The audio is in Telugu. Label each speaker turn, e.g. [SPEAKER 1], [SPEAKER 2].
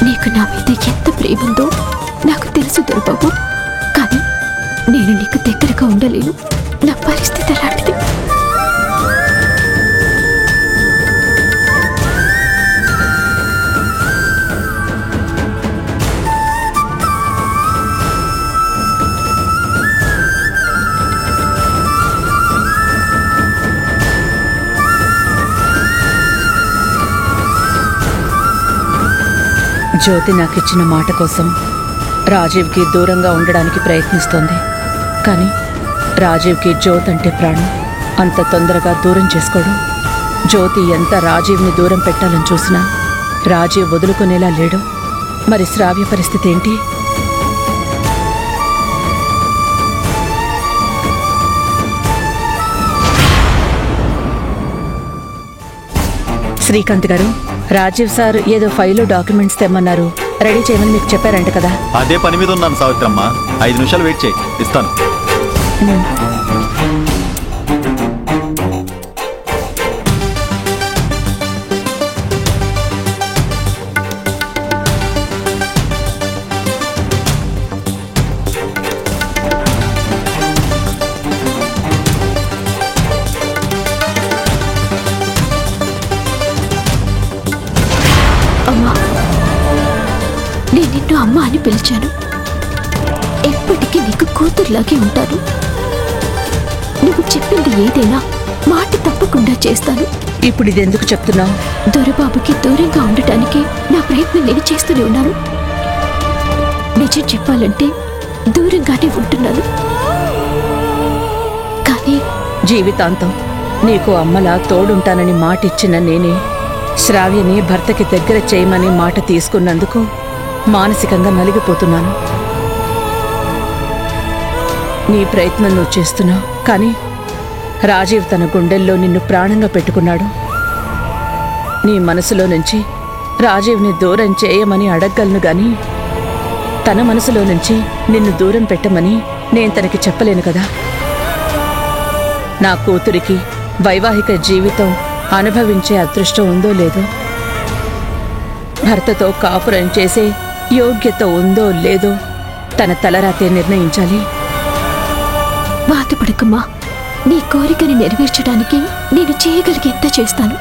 [SPEAKER 1] నీకు నా మీద ఎంత ప్రేముందో నాకు తెలుసు దొరబాబు. కానీ నేను నీకు దగ్గరగా ఉండలేను. నా పరిస్థితి అలాంటిది.
[SPEAKER 2] జ్యోతి నాకిచ్చిన మాట కోసం రాజీవ్కి దూరంగా ఉండడానికి ప్రయత్నిస్తోంది. కానీ రాజీవ్కి జ్యోతి అంటే ప్రాణం. అంత తొందరగా దూరం చేసుకోవడం. జ్యోతి ఎంత రాజీవ్ని దూరం పెట్టాలని చూసినా రాజీవ్ వదులుకునేలా లేడు. మరి శ్రావ్య పరిస్థితి ఏంటి? శ్రీకాంత్ గారు, రాజీవ్ సార్ ఏదో ఫైలు డాక్యుమెంట్స్ తెమ్మన్నారు. రెడీ చేయమని మీకు చెప్పారంట కదా?
[SPEAKER 3] అదే పని మీద ఉన్నాను సావిత్రమ్మ. 5 నిమిషాలు వెయిట్ చేయి, ఇస్తాను.
[SPEAKER 1] అమ్మా, నేను నిన్ను అమ్మ అని పిలిచాను. ఎప్పటికీ నీకు కూతురులాగే ఉంటాను. నువ్వు చెప్పింది ఏదైనా మాట తప్పకుండా చేస్తాను.
[SPEAKER 2] ఇప్పుడు ఇది ఎందుకు చెప్తున్నావు?
[SPEAKER 1] దొరబాబుకి దూరంగా ఉండటానికి నా ప్రయత్నం నేను చేస్తూనే ఉన్నాను. నిజం చెప్పాలంటే దూరంగానే ఉంటున్నాను. కానీ
[SPEAKER 2] జీవితాంతం నీకు అమ్మలా తోడుంటానని మాట ఇచ్చిన నేనే శ్రావ్యని భర్తకి దగ్గర చేయమని మాట తీసుకున్నందుకు మానసికంగా నలిగిపోతున్నాను. నీ ప్రయత్నం నువ్వు చేస్తున్నావు. కానీ రాజీవ్ తన గుండెల్లో నిన్ను ప్రాణంగా పెట్టుకున్నాడు. నీ మనసులో నుంచి రాజీవ్ని దూరం చేయమని అడగలను గాని తన మనసులో నుంచి నిన్ను దూరం పెట్టమని నేను తనకి చెప్పలేను కదా. నా కూతురికి వైవాహిక జీవితం అనుభవించే అదృష్టం ఉందో లేదో, భర్తతో కాపురం చేసే యోగ్యత ఉందో లేదో తన తలరాతే నిర్ణయించాలి.
[SPEAKER 1] బాధపడకమ్మా, నీ కోరికని నెరవేర్చడానికి నేను చేయగలిగేంత చేస్తాను.